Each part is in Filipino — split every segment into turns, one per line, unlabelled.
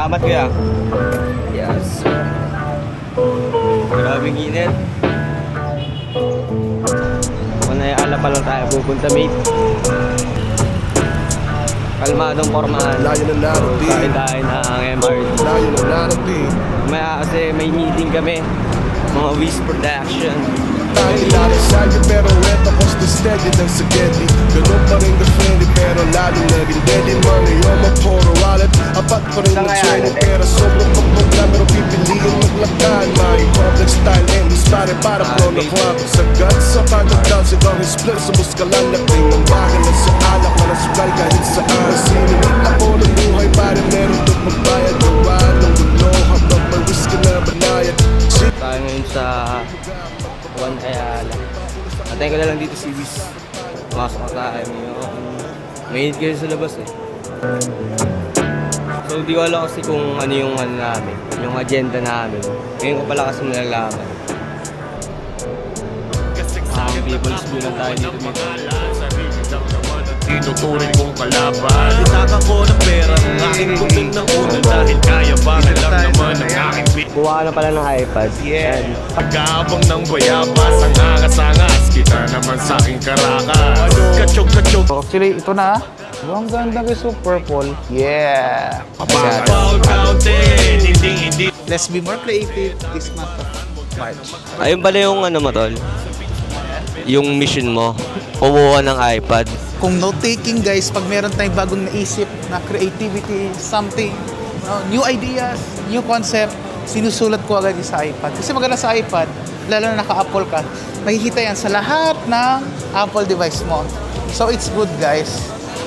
Salamat kuya. Yes. Grabing init. Manayala pa lang tayo pupunta, mate. Kalmadong pormahan.
Layo na narating.
Kain tayo ng MRT.
Layo na narating.
Kasi may meeting kami. Mga Wiz Production.
Tayo nilalasagin pero eto costo steady ng spaghetti. Ganun pa rin ka-friendly pero lalo na rin deadly. Money on my photo wallet. Apat pa rin ng training pero sobrang pagpagla. Pero pipiliin maglakan. My complex style and dispare para pro na club. Sagad sa pagkagdaw sigang split sa muskalan. Lating ng bagay na sa alak na nasukal kahit saan. Sinunod ako ng buhay para meron doon magbayad. Gawa ng gulo habang may whiskey na banayad.
Tayo ngayon sa Juan Ayala. Antayin ko na lang dito si Wiz. Masok na tayo ngayon. Mainit kayo sa labas eh. So di ko alam kasi kung ano yung ano namin, yung agenda namin. Ngayon ko pala kasi nalalaman. People's View lang tayo dito dito.
Tinuturing kong kalaban. Itaka ko ng pera ng aking guming na una. Dahil kaya bagay lang naman ang aking bit.
Buha na pala ng iPad.
Yeah. Pagkaabang ng bayabas, ang angas-angas. Kita naman sa aking karakas. Kachog-kachog.
Actually, ito na. Ang ganda kay Super Purple. Yeah!
Counted. Hindi.
Let's be more creative this month of March.
Ayun pala yung ano mo tol. Yung mission mo. Kumuha ng iPad.
Kung note-taking guys, pag meron tayong bagong naisip na creativity, something, new ideas, new concept, sinusulat ko agad sa iPad. Kasi maganda sa iPad, lalo na naka-Apple ka, makikita yan sa lahat ng Apple device mo. So it's good guys.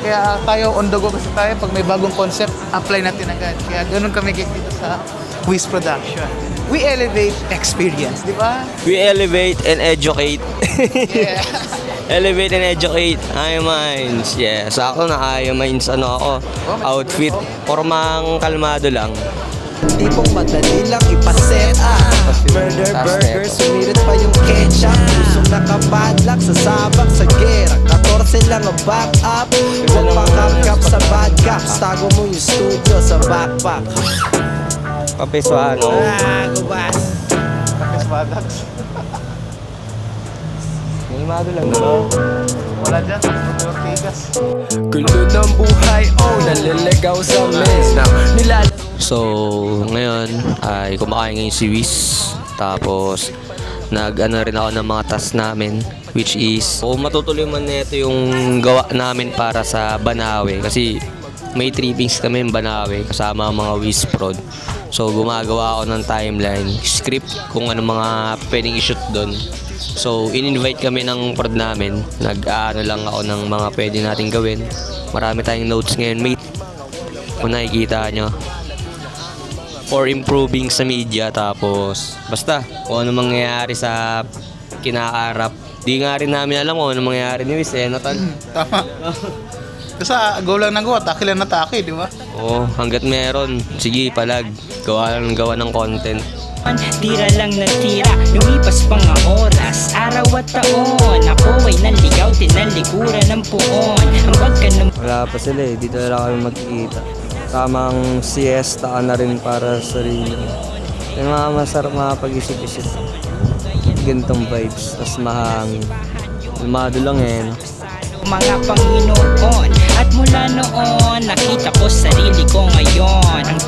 Kaya tayo on the go kasi tayo, pag may bagong concept, apply natin agad. Kaya ganun kami dito sa Wiz Production. We elevate experience, di ba?
We elevate and educate.
Yeah.
Elevate and educate. Aya Minds. Yeah. So ako na Aya Minds ano ako. Outfit. Formang kalmado lang.
Tipong madali lang ipaset up. Murder burger, sumirit pa yung ketchup. Pusong nakapadlock sa sabak sa gera. 14 lang ang back up. Huwag pakapkap sa bad caps. Tago mo yung studio sa backpack.
Kapesuano.
Gubas.
Tapos Badax.
Kalmado lang no?
Wala dyan, Super Ortigas.
Gulo ng buhay, oh, naliligaw sa mess.
So, ngayon ay kumakain ngayon si Wiz. Tapos, nag-ano rin ako ng mga task namin. Which is, matutuloy man nito yung gawa namin para sa Banawe. Kasi, may trippings kami ng Banawe kasama ang mga Wiz Prod. So, gumagawa ako ng timeline, script kung ano mga pwedeng i-shoot doon. So, in-invite kami ng prod namin. Nag-ano lang ako ng mga pwede natin gawin. Marami tayong notes ngayon, mate. Kung nakikita nyo. For improving sa media. Tapos, basta, kung ano mangyayari sa kinakaharap. Di nga rin namin alam kung ano mangyayari ni Wiz, eh, Natal?
Tama. Kasi go lang ng go, atake lang na atake, di ba?
Oo, hanggat meron. Sige, palag. Gawa ng content.
Tira lang na tira, lumipas pa nga oras, araw at taon. Ako ay naligaw, tinalikuran ng puon. Ambag ka ng
Wala pa sila eh, dito na lang kami magkikita. Tamang siesta ka na rin para sa sarili. Yung mga masarap mga pag-isip-isip. Gantong vibes, tas mahangin. Lumado lang eh. No?
mga Panginoon. At mula noon, nakita ko sarili ko ngayon. Ang